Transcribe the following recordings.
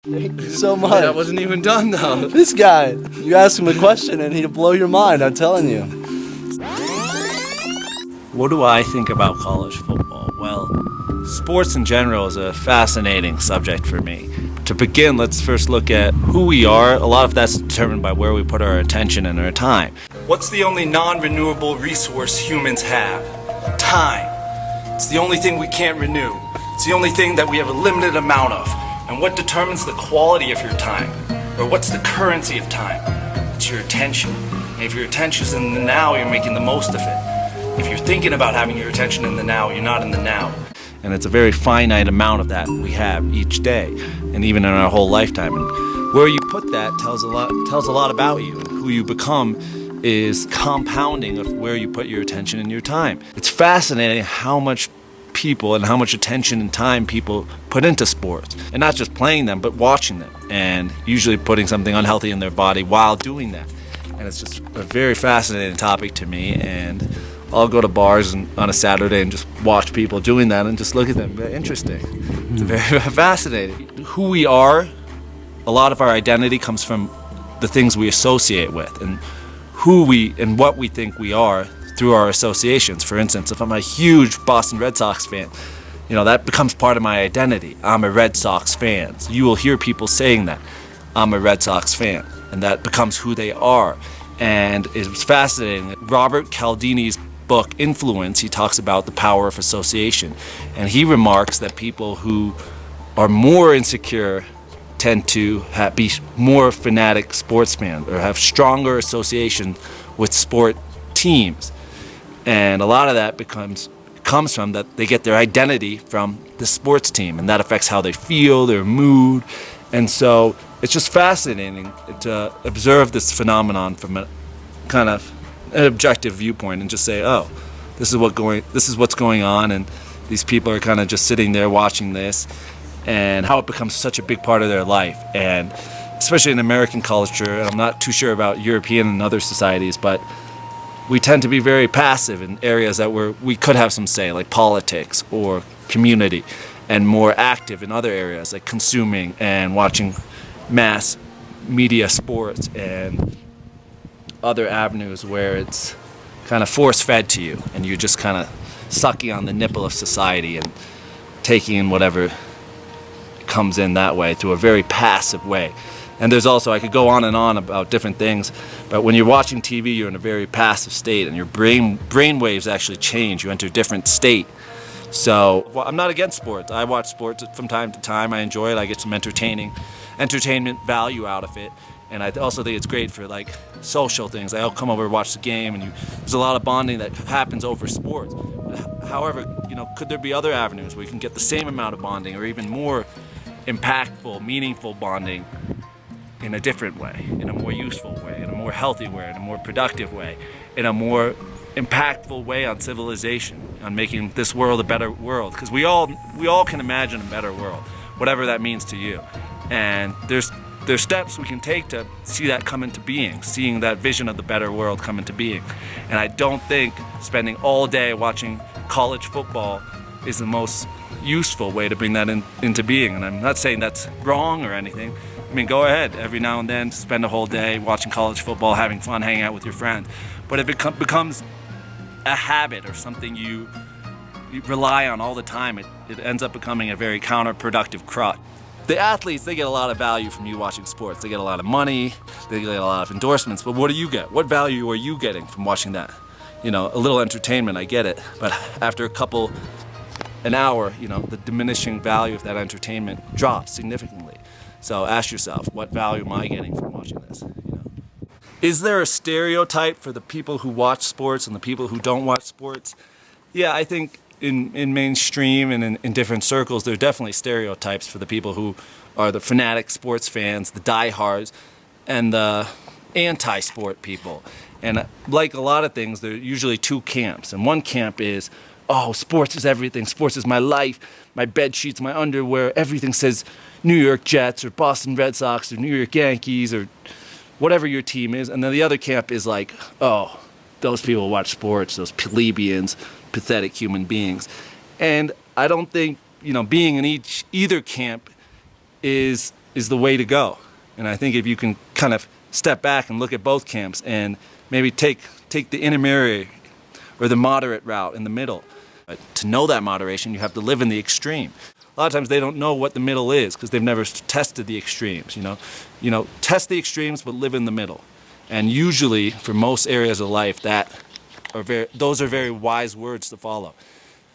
Thank you so much. That wasn't even done though. This guy, you ask him a question and he'll blow your mind, I'm telling you. What do I think about college football? Well, sports in general is a fascinating subject for me. To begin, let's first look at who we are. A lot of that's determined by where we put our attention and our time. What's the only non-renewable resource humans have? Time. It's the only thing we can't renew. It's the only thing that we have a limited amount of. And what determines the quality of your time? Or what's the currency of time? It's your attention. And if your attention is in the now, you're making the most of it. If you're thinking about having your attention in the now, you're not in the now. And it's a very finite amount of that we have each day, and even in our whole lifetime. And where you put that tells a lot about you. And who you become is compounding of where you put your attention and your time. It's fascinating how much people and how much attention and time people put into sports, and not just playing them but watching them, and usually putting something unhealthy in their body while doing that. And it's just a very fascinating topic to me, and I'll go to bars on a Saturday and just watch people doing that and just look at them. Very interesting. It's very fascinating. Who we are, a lot of our identity comes from the things we associate with, and who we and what we think we are through our associations. For instance, if I'm a huge Boston Red Sox fan, that becomes part of my identity. I'm a Red Sox fan. So you will hear people saying that. I'm a Red Sox fan. And that becomes who they are. And it was fascinating. Robert Cialdini's book, Influence, he talks about the power of association. And he remarks that people who are more insecure tend to be more fanatic sportsmen or have stronger association with sport teams. And a lot of that comes from that they get their identity from the sports team, and that affects how they feel, their mood. And so it's just fascinating to observe this phenomenon from a kind of an objective viewpoint and just say, oh, this is what's going on, and these people are kind of just sitting there watching this, and how it becomes such a big part of their life. And especially in American culture, and I'm not too sure about European and other societies, but we tend to be very passive in areas that we could have some say, like politics or community, and more active in other areas like consuming and watching mass media sports and other avenues where it's kind of force-fed to you, and you're just kind of sucking on the nipple of society and taking in whatever comes in that way through a very passive way. And there's also, I could go on and on about different things, but when you're watching TV, you're in a very passive state, and your brain waves actually change. You enter a different state. So I'm not against sports. I watch sports from time to time. I enjoy it. I get some entertainment value out of it. And I also think it's great for like social things. I'll come over and watch the game, and there's a lot of bonding that happens over sports. However, could there be other avenues where you can get the same amount of bonding or even more impactful, meaningful bonding in a different way, in a more useful way, in a more healthy way, in a more productive way, in a more impactful way on civilization, on making this world a better world? Because we all can imagine a better world, whatever that means to you. And there's steps we can take to see that come into being, seeing that vision of the better world come into being. And I don't think spending all day watching college football is the most useful way to bring that into being. And I'm not saying that's wrong or anything. I mean, go ahead every now and then, spend a whole day watching college football, having fun, hanging out with your friends. But if it becomes a habit or something you rely on all the time, it ends up becoming a very counterproductive crutch. The athletes, they get a lot of value from you watching sports. They get a lot of money, they get a lot of endorsements, but what do you get? What value are you getting from watching that? A little entertainment, I get it, but after an hour, the diminishing value of that entertainment drops significantly. So ask yourself, what value am I getting from watching this? Is there a stereotype for the people who watch sports and the people who don't watch sports? Yeah, I think in mainstream and in different circles, there are definitely stereotypes for the people who are the fanatic sports fans, the diehards, and the anti-sport people. And like a lot of things, there are usually two camps. And one camp is, oh, sports is everything. Sports is my life, my bed sheets, my underwear. Everything says New York Jets or Boston Red Sox or New York Yankees or whatever your team is. And then the other camp is like, oh, those people watch sports, those plebeians, pathetic human beings. And I don't think, being in either camp is is the way to go. And I think if you can kind of step back and look at both camps and maybe take the intermediary or the moderate route in the middle. But to know that moderation, you have to live in the extreme. A lot of times they don't know what the middle is because they've never tested the extremes, you know. Test the extremes but live in the middle. And usually for most areas of life those are very wise words to follow.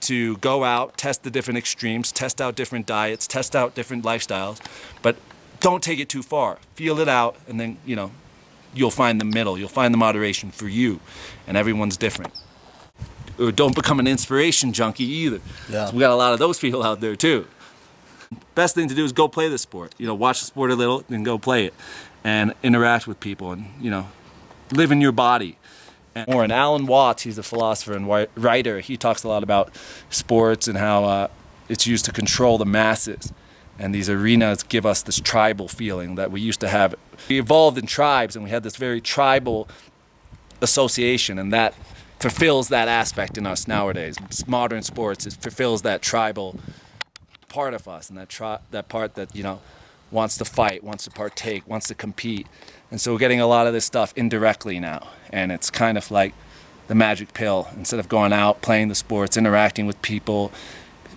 To go out, test the different extremes, test out different diets, test out different lifestyles, but don't take it too far. Feel it out, and then, you'll find the middle. You'll find the moderation for you, and everyone's different. Or don't become an inspiration junkie either. Yeah. So we got a lot of those people out there too. Best thing to do is go play the sport. Watch the sport a little, then go play it, and interact with people, and live in your body. And Alan Watts, he's a philosopher and writer. He talks a lot about sports and how it's used to control the masses. And these arenas give us this tribal feeling that we used to have. We evolved in tribes, and we had this very tribal association, and that fulfills that aspect in us nowadays. Modern sports, it fulfills that tribal part of us, and that part that wants to fight, wants to partake, wants to compete. And so we're getting a lot of this stuff indirectly now, and it's kind of like the magic pill. Instead of going out, playing the sports, interacting with people,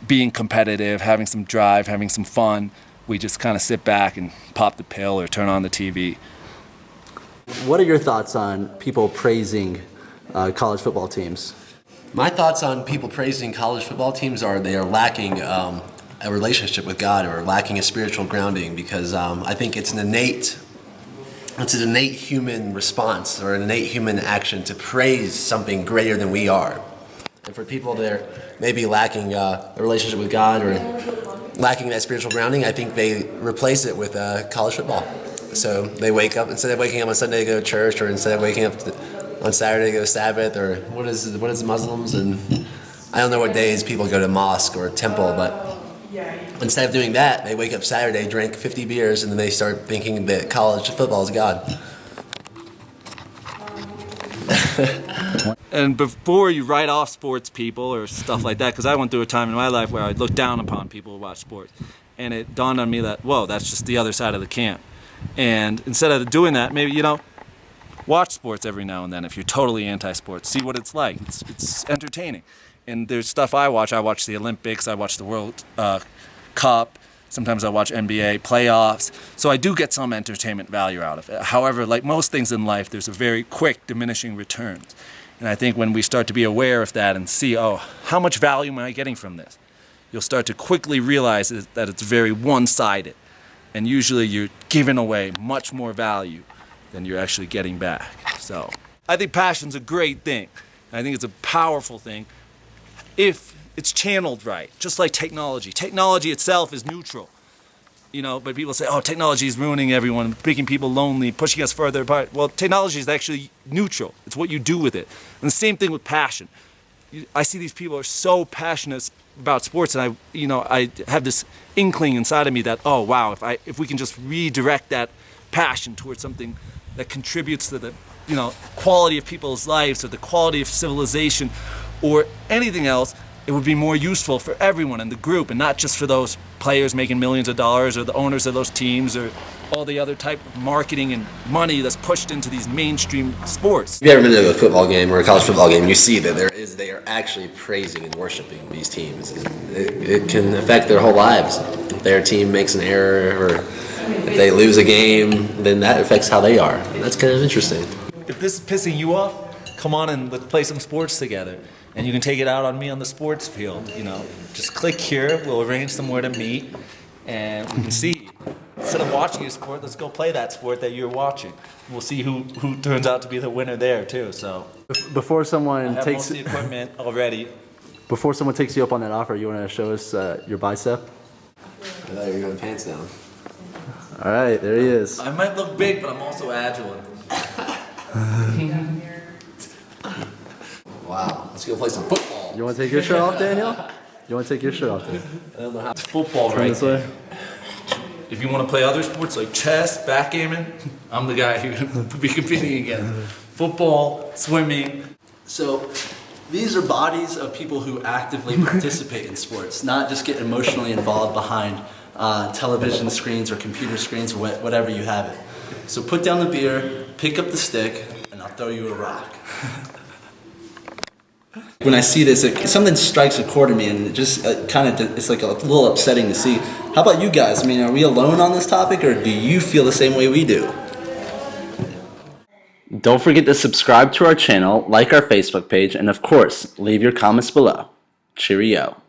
being competitive, having some drive, having some fun, we just kind of sit back and pop the pill or turn on the TV. What are your thoughts on people praising college football teams? My thoughts on people praising college football teams are they are lacking a relationship with God or lacking a spiritual grounding, because I think it's an innate human response or an innate human action to praise something greater than we are. And for people that are maybe lacking a relationship with God or lacking that spiritual grounding, I think they replace it with college football. So they wake up, instead of waking up on Sunday to go to church, or instead of waking up on Saturday to go to Sabbath, or what is Muslims, and I don't know what days people go to mosque or temple, but instead of doing that, they wake up Saturday, drink 50 beers, and then they start thinking that college football is God. And before you write off sports people or stuff like that, because I went through a time in my life where I looked down upon people who watch sports, and it dawned on me that, whoa, that's just the other side of the camp. And instead of doing that, maybe, watch sports every now and then if you're totally anti-sports. See what it's like. It's entertaining. And there's stuff I watch. I watch the Olympics. I watch the World Cup. Sometimes I watch NBA playoffs. So I do get some entertainment value out of it. However, like most things in life, there's a very quick diminishing returns. And I think when we start to be aware of that and see, how much value am I getting from this? You'll start to quickly realize that it's very one-sided. And usually you're giving away much more value than you're actually getting back. So I think passion's a great thing. I think it's a powerful thing if it's channeled right, just like technology. Technology itself is neutral, but people say, technology is ruining everyone, making people lonely, pushing us further apart. Well, technology is actually neutral. It's what you do with it. And the same thing with passion. I see these people are so passionate about sports, and I have this inkling inside of me that, wow, if we can just redirect that passion towards something that contributes to the quality of people's lives or the quality of civilization or anything else, it would be more useful for everyone in the group, and not just for those players making millions of dollars or the owners of those teams or all the other type of marketing and money that's pushed into these mainstream sports. If you've ever been to a football game or a college football game, you see that they are actually praising and worshiping these teams. It can affect their whole lives. If their team makes an error or if they lose a game, then that affects how they are. And that's kind of interesting. If this is pissing you off, come on and let's play some sports together. And you can take it out on me on the sports field, Just click here, we'll arrange somewhere to meet, and we can see. Instead of watching a sport, let's go play that sport that you're watching. We'll see who turns out to be the winner there, too. So Before someone I have takes most of the equipment already. Before someone takes you up on that offer, you want to show us your bicep? I thought you were going pants down. All right, there he is. I might look big, but I'm also agile. Wow, let's go play some football. You want to take your shirt off, Daniel? You want to take your shirt off, Daniel? I don't know how. It's football Turn right this there. way. If you want to play other sports like chess, backgammon, I'm the guy who's going to be competing against. Football, swimming. So these are bodies of people who actively participate in sports, not just get emotionally involved behind television screens or computer screens or whatever you have it. So put down the beer, pick up the stick, and I'll throw you a rock. When I see this, something strikes a chord in me, and it just it's like a little upsetting to see. How about you guys? I mean, are we alone on this topic, or do you feel the same way we do? Don't forget to subscribe to our channel, like our Facebook page, and of course, leave your comments below. Cheerio.